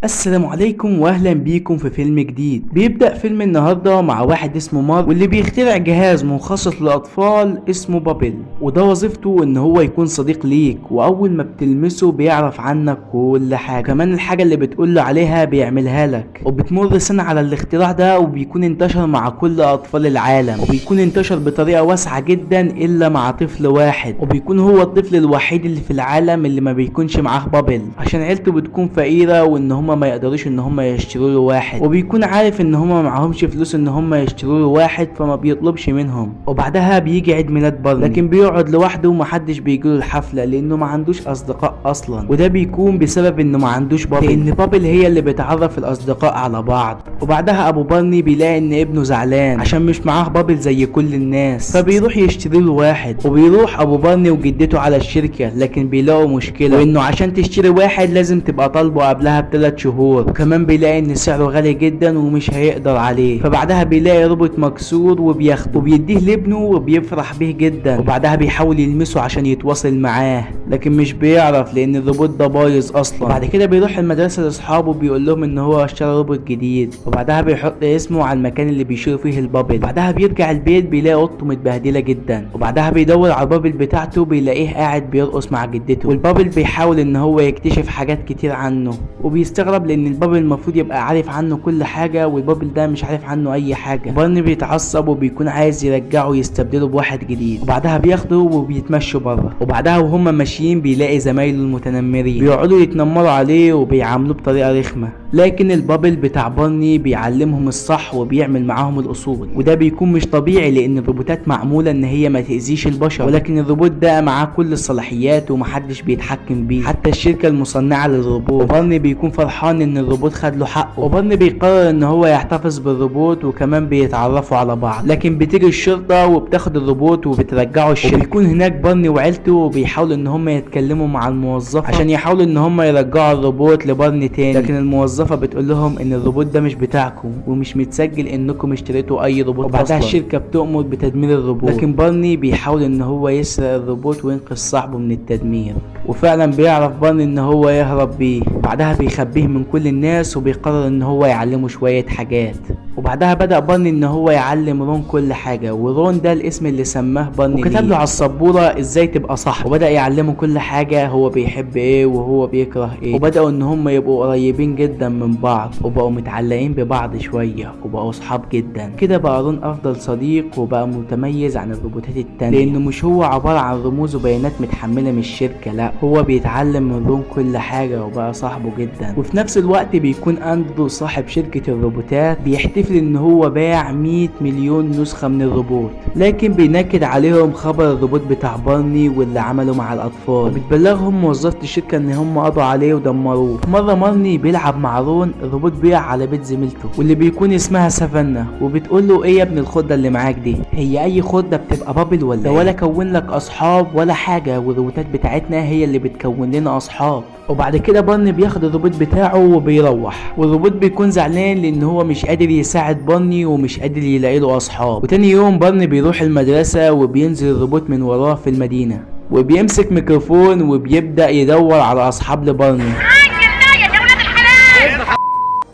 السلام عليكم واهلا بيكم في فيلم جديد. بيبدأ فيلم النهاردة مع واحد اسمه مارك، واللي بيخترع جهاز مخصص للأطفال اسمه بابل، وده وظيفته ان هو يكون صديق ليك، واول ما بتلمسه بيعرف عنك كل حاجة، كمان الحاجة اللي بتقوله عليها بيعملها لك. وبتمر سنة على الاختراع ده، وبيكون انتشر مع كل أطفال العالم، وبيكون انتشر بطريقة واسعة جدا إلا مع طفل واحد، وبيكون هو الطفل الوحيد اللي في العالم اللي ما بيكونش معاه بابل، عشان عيلته بتكون فقيرة وان هم ما يقدروش ان هم يشتروا له واحد، وبيكون عارف ان هم معهمش فلوس ان هم يشتروا له واحد، فما بيطلبش منهم. وبعدها بيجي عيد ميلاد بارني، لكن بيقعد لوحده ومحدش بيجيله الحفلة لانه ما عندوش اصدقاء اصلا، وده بيكون بسبب انه ما عندوش بابل، لان بابل هي اللي بتعرف الاصدقاء على بعض. وبعدها ابو بارني بيلاقي ان ابنه زعلان عشان مش معاه بابل زي كل الناس، فبيروح يشتري له واحد. وبيروح ابو بارني وجدته على الشركة، لكن بيلاقوا مشكلة، وانه عشان تشتري واحد لازم تبقى طالبه قبلها ب3 شهور، وكمان بيلاقي ان سعره غالي جدا ومش هيقدر عليه. فبعدها بيلاقي روبوت مكسور وبياخده وبيديه لابنه وبيفرح بيه جدا. وبعدها بيحاول يلمسه عشان يتواصل معاه، لكن مش بيعرف لان الروبوت ده بايظ اصلا. وبعد كده بيروح المدرسه لاصحابه بيقول لهم ان هو اشترى روبوت جديد، وبعدها بيحط اسمه على المكان اللي بيشيل فيه البابل. بعدها بيرجع البيت بيلاقي اوضته متبهدله جدا، وبعدها بيدور على البابل بتاعته بيلاقيه قاعد بيرقص مع جدته. والبابل بيحاول ان هو يكتشف حاجات كتير عنه، وبيستغرب لان البابل المفروض يبقى عارف عنه كل حاجه، والبابل ده مش عارف عنه اي حاجه. بارني بيتعصب وبيكون عايز يرجعه يستبدله بواحد جديد، وبعدها بياخده وبيتمشوا بره. وبعدها وهم ماشيين بيلاقي زمايله المتنمرين بيقعدوا يتنمروا عليه وبيعاملوه بطريقه رخمه، لكن البابل بتاع بارني بيعلمهم الصح وبيعمل معاهم الاصول، وده بيكون مش طبيعي لان الروبوتات معموله ان هي ما تاذيش البشر، ولكن الروبوت ده معاه كل الصلاحيات ومحدش بيتحكم بيه، حتى الشركه المصنعه للروبوت. وبارني بيكون فرحان ان الروبوت خد له حقه، وبارني بيقرر ان هو يحتفظ بالروبوت، وكمان بيتعرفوا على بعض. لكن بتيجي الشرطه وبتاخد الروبوت وبترجعه الشركه، وبيكون هناك بارني وعيلته وبيحاولوا ان هم يتكلموا مع الموظفه عشان يحاولوا ان هم يرجعوا الروبوت لبارني تاني، لكن الموظفه بتقول لهم ان الروبوت ده مش بتاعكم ومش متسجل انكم اشتريتوا اي روبوت. وبعدها الشركه بتؤمر بتدمير الروبوت، لكن بارني بيحاول ان هو يسرق الروبوت وينقذ صاحبه من التدمير، وفعلا بيعرف بارني ان هو يهرب بيه. بعدها بيخبيه من كل الناس وبيقرر ان هو يعلمه شويه حاجات. وبعدها بدأ بارني ان هو يعلم رون كل حاجة، ورون ده الاسم اللي سماه بارني، وكتب له على السبورة ازاي تبقى صح، وبدأ يعلمه كل حاجة هو بيحب ايه وهو بيكره ايه، وبدأوا ان هم يبقوا قريبين جدا من بعض، وبقوا متعلقين ببعض شوية، وبقوا صحاب جدا. كده بقى رون افضل صديق، وبقى متميز عن الروبوتات التانية، لانه مش هو عبارة عن رموز وبيانات متحملة من الشركة، لا هو بيتعلم من رون كل حاجة وبقى صاحبه جدا. وفي نفس الوقت بيكون اندرو صاحب شركة الروبوتات بيحتفل ان هو باع 100 مليون نسخة من الروبوت، لكن بينكد عليهم خبر الروبوت بتاع بارني واللي عمله مع الاطفال، بتبلغهم موظفة الشركة ان هم قضوا عليه ودمروه. مرة مارني بيلعب مع رون، الروبوت بيع على بيت زميلته واللي بيكون اسمها سافانا، وبتقول له ايه يا ابن الخدة اللي معاك دي؟ هي اي خدة بتبقى بابل ولا كون لك اصحاب ولا حاجة، والروبوتات بتاعتنا هي اللي بتكون لنا اصحاب. وبعد كده بارني بياخد الروبوت بتاعه وبيروح، والروبوت بيكون زعلان لان هو مش قادر يساعد بارني ومش قادر يلاقي له اصحاب. وتاني يوم بارني بيروح المدرسة وبينزل الروبوت من وراه في المدينة، وبيمسك ميكروفون وبيبدأ يدور على اصحاب لبارني،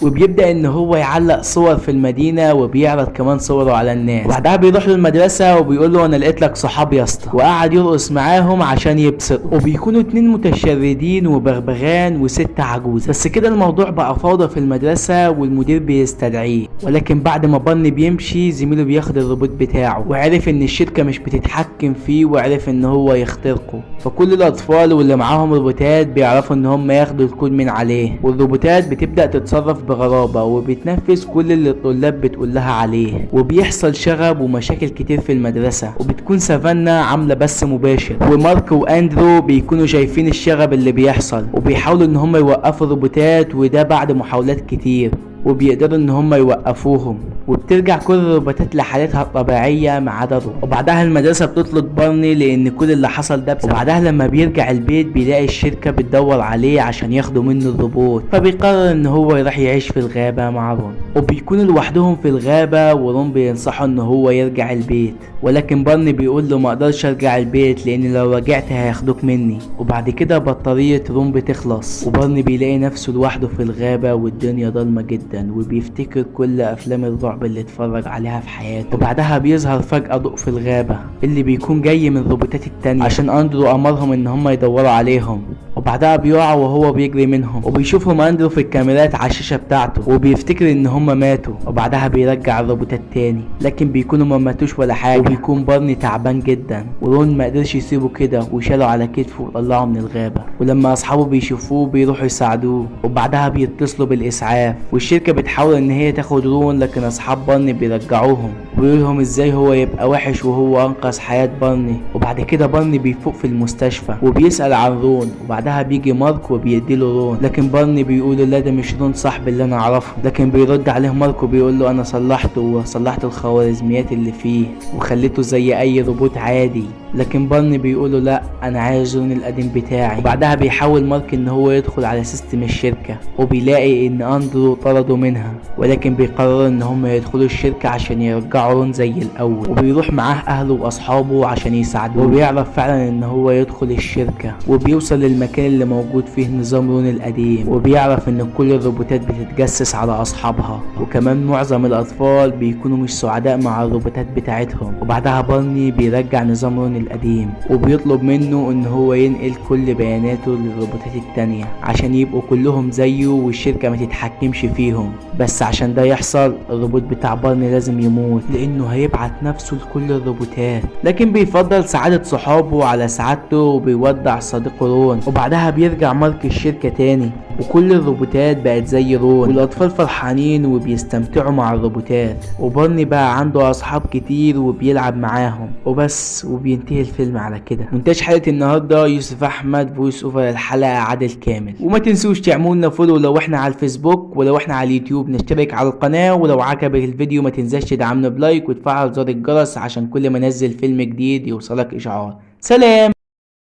وبيبدأ ان هو يعلق صور في المدينة وبيعرض كمان صوره على الناس. بعدها بيروح للمدرسة وبيقول له انا لقيت لك صحاب يا اسطى، وقعد يرقص معاهم عشان يبسط. وبيكونوا 2 متشردين وبغبغان وست عجوز. بس كده الموضوع بقى فوضى في المدرسة والمدير بيستدعيه، ولكن بعد ما بارني بيمشي زميله بياخد الروبوت بتاعه، وعرف ان الشركة مش بتتحكم فيه، وعرف ان هو يخترقه. فكل الاطفال واللي معاهم روبوتات بيعرفوا ان هم ياخدوا الكود من عليه، والروبوتات بتبدأ تتصرف بغرابة وبتنفذ كل اللي الطلاب بتقول لها عليه، وبيحصل شغب ومشاكل كتير في المدرسة. وبتكون سافانا عاملة بث مباشر، ومارك واندرو بيكونوا شايفين الشغب اللي بيحصل، وبيحاولوا ان هم يوقفوا الروبوتات، وده بعد محاولات كتير. وبيقدروا ان هم يوقفوهم، وبترجع كل الروبوتات لحالتها الطبيعية ما عدا رون. وبعدها المدرسة بتطلب بارني لان كل اللي حصل ده بسبب. وبعدها لما بيرجع البيت بيلاقي الشركة بتدور عليه عشان ياخدوا منه الروبوت، فبيقرر ان هو يروح يعيش في الغابة مع رون. وبيكونوا لوحدهم في الغابة، ورون بينصحه ان هو يرجع البيت، ولكن بارني بيقول له ما اقدرش ارجع البيت لان لو رجعت هياخدوك مني. وبعد كده بطارية رون بتخلص، وبارني بيلاقي نفسه لوحده في الغابة والدنيا ضلمة جدا، وبيفتكر كل افلام الرعب اللي اتفرج عليها في حياته. وبعدها بيظهر فجأة ضوء في الغابة اللي بيكون جاي من الروبوتات التانية عشان اندرو امرهم ان هم يدوروا عليهم. وبعدها بيقع وهو بيجري منهم، وبيشوفهم اندرو في الكاميرات على الشاشة بتاعته، وبيفتكر ان هم ماتوا. وبعدها بيرجع الروبوتات تاني، لكن بيكونوا ما ماتوش ولا حاجة. وبيكون بارني تعبان جدا، ورون ما قدرش يسيبه كده وشاله على كتفه وطلعه من الغابة. ولما اصحابه بيشوفوه بيروحوا يساعدوه، وبعدها بيتصلوا بالاسعاف، والشركة بتحاول ان هي تاخد رون، لكن اصحاب بارني بيرجعوهم ويقولهم ازاي هو يبقى وحش وهو انقذ حياة بارني. وبعد كده بارني بيفوق في المستشفى وبيسأل عن رون، وبعدها بيجي مارك وبيديله رون، لكن بارني بيقول لا ده مش رون صاحبي اللي انا اعرفه. لكن بيرد عليه مارك وبيقول له انا صلحته وصلحت الخوارزميات اللي فيه وخليته زي اي روبوت عادي. لكن بارني بيقول له لا انا عايز رون القديم بتاعي. وبعدها بيحاول مارك ان هو يدخل على سيستم الشركة، وبيلاقي ان اندرو طرده منها، ولكن بيقرروا ان هم يدخلوا الشركة عشان يرجعوا رون زي الاول. وبيروح معاه اهله واصحابه عشان يساعدوه، وبيعرف فعلا ان هو يدخل الشركة، وبيوصل للمكان اللي موجود فيه نظام رون القديم، وبيعرف ان كل الروبوتات بتتجسس على اصحابها، وكمان معظم الاطفال بيكونوا مش سعداء مع الروبوتات بتاعتهم. وبعدها بارني بيرجع نظام رون القديم، وبيطلب منه ان هو ينقل كل بياناته للروبوتات التانية عشان يبقوا كلهم زيه والشركة ما تتحكمش فيهم. بس عشان ده يحصل الروبوت بتاع بارني لازم يموت، لانه هيبعت نفسه لكل الروبوتات، لكن بيفضل سعادة صحابه على سعادته، وبيودع صديقه رون. وبعدها بيرجع مارك الشركة تاني، وكل الروبوتات بقت زي رون، والاطفال فرحانين وبيستمتعوا مع الروبوتات، وبارني بقى عنده اصحاب كتير وبيلعب معاهم وبس. وبينتهي الفيلم على كده. مونتاج حلقة النهارده يوسف احمد، فويس اوفر الحلقة عادل كامل. وما تنسوش تعملوا لنا فولو لو احنا على الفيسبوك، ولو احنا على اليوتيوب نشترك على القناة، ولو عجبك الفيديو ما تنساش تدعمنا بلايك وتفعل زر الجرس عشان كل ما انزل فيلم جديد يوصلك اشعار. سلام.